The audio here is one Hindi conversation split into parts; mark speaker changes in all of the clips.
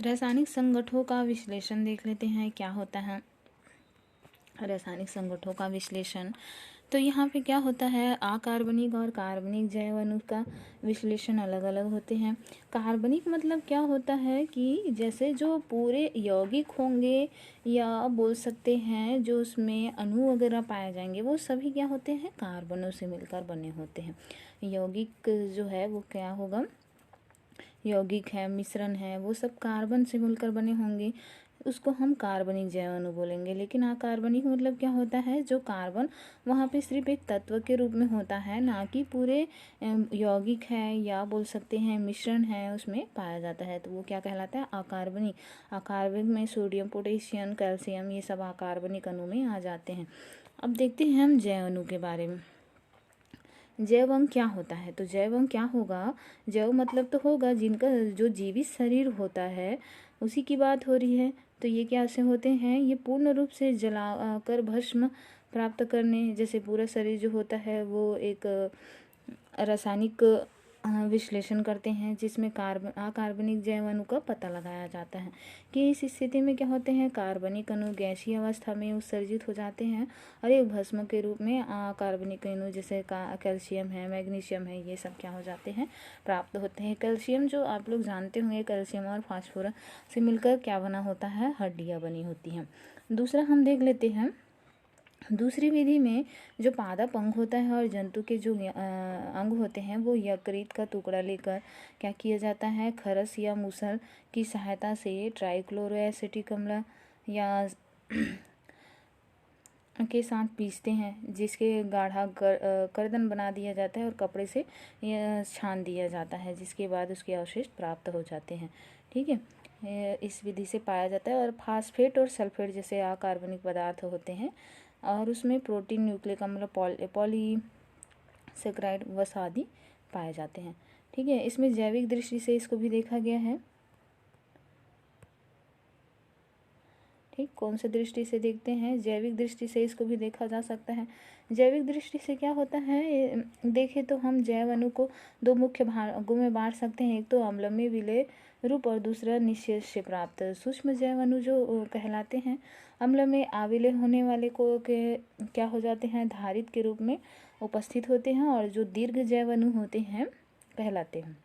Speaker 1: रासायनिक संगठनों का विश्लेषण देख लेते हैं क्या होता है। रासायनिक संगठनों का विश्लेषण, तो यहाँ पे क्या होता है, अकार्बनिक और कार्बनिक जैव अणु का विश्लेषण अलग अलग होते हैं। कार्बनिक मतलब क्या होता है कि जैसे जो पूरे यौगिक होंगे या बोल सकते हैं जो उसमें अणु वगैरह पाए जाएंगे वो सभी क्या होते हैं, कार्बनों से मिलकर बने होते हैं। यौगिक जो है वो क्या होगा, यौगिक है, मिश्रण है, वो सब कार्बन से मिलकर बने होंगे, उसको हम कार्बनिक जैव अणु बोलेंगे। लेकिन अकार्बनिक मतलब क्या होता है, जो कार्बन वहाँ पे सिर्फ एक तत्व के रूप में होता है, ना कि पूरे यौगिक है या बोल सकते हैं मिश्रण है उसमें पाया जाता है, तो वो क्या कहलाता है, अकार्बनिक। अकार्बनिक में सोडियम, पोटेशियम, कैल्शियम ये सब अकार्बनिक अणु में आ जाते हैं। अब देखते हैं हम जैव अणु के बारे में। जैव अंग क्या होता है, तो जैव अंग क्या होगा, जैव मतलब तो होगा जिनका जो जीवित शरीर होता है उसी की बात हो रही है। तो ये क्या से होते हैं, ये पूर्ण रूप से जला कर भस्म प्राप्त करने, जैसे पूरा शरीर जो होता है वो एक रासायनिक विश्लेषण करते हैं जिसमें अकार्बनिक जैव अणु का पता लगाया जाता है कि इस स्थिति में क्या होते हैं, कार्बनिक अणु गैसीय अवस्था में उत्सर्जित हो जाते हैं और एक भस्म के रूप में अकार्बनिक अणु जैसे कैल्शियम है, मैग्नीशियम है, ये सब क्या हो जाते हैं, प्राप्त होते हैं। कैल्शियम जो आप लोग जानते होंगे, कैल्शियम और फास्फोरस से मिलकर क्या बना होता है, हड्डियाँ बनी होती हैं। दूसरा हम देख लेते हैं, दूसरी विधि में जो पादप अंग होता है और जंतु के जो अंग होते हैं वो यकृत का टुकड़ा लेकर क्या किया जाता है, खरस या मूसल की सहायता से ट्राइक्लोरोएसिटिक अम्ल या के साथ पीसते हैं, जिसके गाढ़ा कर्दन बना दिया जाता है और कपड़े से छान दिया जाता है, जिसके बाद उसके अवशेष प्राप्त हो जाते हैं। ठीक है, इस विधि से पाया जाता है। और फास्फेट और सल्फेट जैसे अकार्बनिक पदार्थ होते हैं और उसमें प्रोटीन, न्यूक्लिक अम्ल, पॉलीसेकेराइड वस आदि पाए जाते हैं। ठीक है, इसमें जैविक दृष्टि से इसको भी देखा गया है। ठीक, कौन से दृष्टि से देखते हैं, जैविक दृष्टि से इसको भी देखा जा सकता है। जैविक दृष्टि से क्या होता है, देखें तो हम जैव अणु को दो मुख्य भागों में बांट सकते हैं, एक तो अम्ल में विलय रूप और दूसरा निषेध से प्राप्त सूक्ष्म जैव अणु जो कहलाते हैं। अम्ल में आविलय होने वाले को के क्या हो जाते हैं, धारित के रूप में उपस्थित होते हैं और जो दीर्घ जैव अणु होते हैं कहलाते हैं।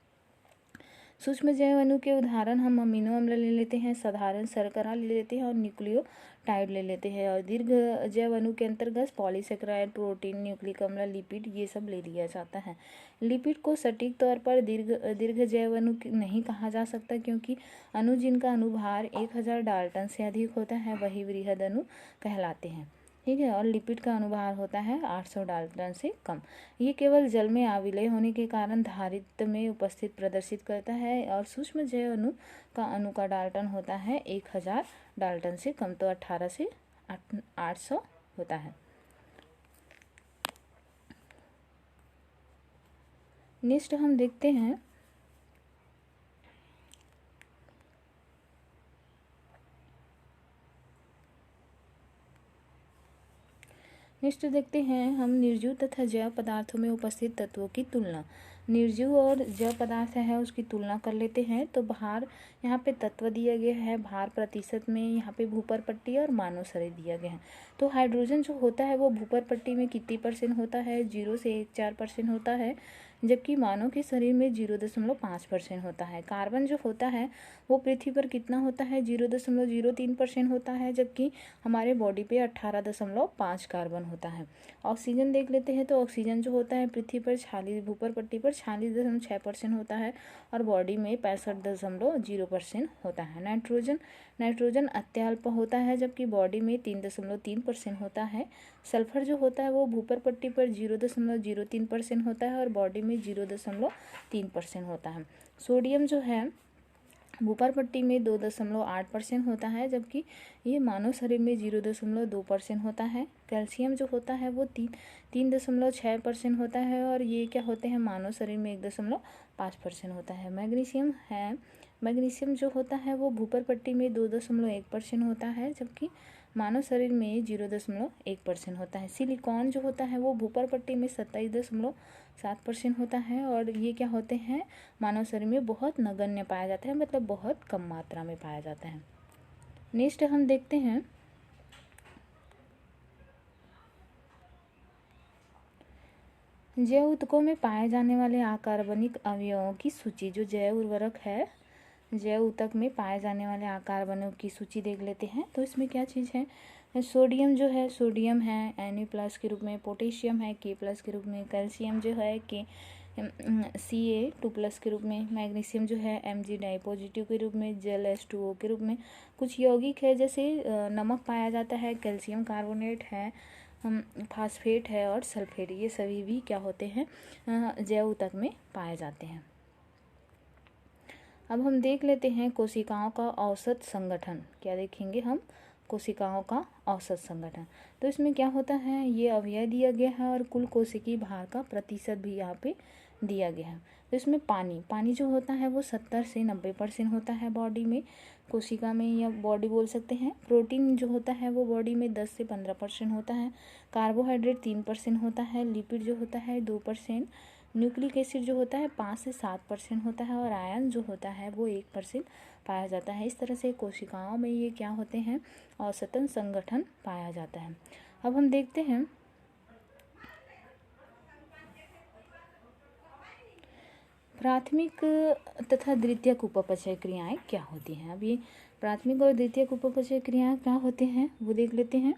Speaker 1: सूक्ष्म जैव अणु के उदाहरण हम अमीनो अम्ल ले लेते हैं, साधारण शर्करा ले लेते हैं और न्यूक्लियोटाइड ले लेते हैं। और दीर्घ जैव अणु के अंतर्गत पॉलीसेकेराइड, प्रोटीन, न्यूक्लिक अम्ल, लिपिड ये सब ले लिया जाता है। लिपिड को सटीक तौर पर दीर्घ जैव अणु नहीं कहा जा सकता, क्योंकि अणु जिनका अनुभार 1000 डाल्टन से अधिक होता है वही वृहद अणु कहलाते हैं। ठीक है, और लिपिड का अनुभार होता है 800 डाल्टन से कम। ये केवल जल में आविलय होने के कारण धारित में उपस्थित प्रदर्शित करता है। और सूक्ष्म जैव अणु का डाल्टन होता है 1000 डाल्टन से कम, तो 18 से 800 होता है। नेक्स्ट हम देखते हैं हम निर्जीव तथा जैव पदार्थों में उपस्थित तत्वों की तुलना। निर्जीव और जैव पदार्थ है उसकी तुलना कर लेते हैं। तो भार यहाँ पे तत्व दिया गया है, भार प्रतिशत में यहाँ पे भूपर पट्टी और मानव शरीर दिया गया है। तो हाइड्रोजन जो होता है वो भूपर पट्टी में कितनी % होता है, 0 से 1.4% होता है, जबकि मानव के शरीर में 0.5% होता है। कार्बन जो होता है वो पृथ्वी पर कितना होता है, 0.03% होता है, जबकि हमारे बॉडी पे 18.5 कार्बन होता है। ऑक्सीजन देख लेते हैं, तो ऑक्सीजन जो होता है पृथ्वी पर 46, भूपर पट्टी पर 46.6% होता है और बॉडी में 65.0% होता है। नाइट्रोजन अत्यल्प होता है, जबकि बॉडी में 3.3% होता है। सल्फर जो होता है वो भूपर पट्टी पर 0.03% होता है और बॉडी में 0.3% होता है। सोडियम जो है भूपर पट्टी में 2.8% होता है, जबकि ये मानव शरीर में 0.2% होता है। कैल्शियम जो होता है वो 3.6% होता है और ये क्या होते हैं, मानव शरीर में 1.5% होता है। मैग्नीशियम जो होता है वो भूपर पट्टी में 2.1% होता है, जबकि मानव शरीर में 0.1% होता है। सिलिकॉन जो होता है वो भूपर पट्टी में 27.7% होता है, और ये क्या होते हैं, मानव शरीर में बहुत नगण्य पाया जाता है, मतलब बहुत कम मात्रा में पाया जाता है। नेक्स्ट हम देखते हैं जैव ऊतकों में पाए जाने वाले अकार्बनिक अवयवों की सूची। जो जैव उर्वरक है, जैव ऊतक में पाए जाने वाले अकार्बनों की सूची देख लेते हैं। तो इसमें क्या चीज़ है, सोडियम जो है, सोडियम है Na+ के रूप में, पोटेशियम है K+ के रूप में, कैल्शियम जो है Ca2+ के रूप में, मैग्नीशियम जो है Mg डाइपॉजिटिव के रूप में, जल H2O के रूप में। कुछ यौगिक है जैसे नमक पाया जाता है, कैल्शियम कार्बोनेट है, फास्फेट है और सल्फेट, ये सभी भी क्या होते हैं, जैव ऊतक में पाए जाते हैं। अब हम देख लेते हैं कोशिकाओं का औसत संगठन। क्या देखेंगे हम, कोशिकाओं का औसत संगठन। तो इसमें क्या होता है, ये अवयव दिया गया है और कुल कोशिकीय भार का प्रतिशत भी यहाँ पे दिया गया है। तो इसमें पानी जो होता है वो 70 से 90% होता है बॉडी में, कोशिका में, या बॉडी बोल सकते हैं। प्रोटीन जो होता है वो बॉडी में 10 से 15% होता है। कार्बोहाइड्रेट 3% होता है। लिपिड जो होता है 2%। न्यूक्लिक एसिड जो होता है 5 से 7% होता है, और आयन जो होता है वो 1% पाया जाता है। इस तरह से कोशिकाओं में ये क्या होते हैं, औसतन संगठन पाया जाता है। अब हम देखते हैं प्राथमिक तथा द्वितीयक उपपचय क्रियाएं क्या होती हैं। अब ये प्राथमिक और द्वितीयक उपपचय क्रियाएं क्या होती हैं वो देख लेते हैं।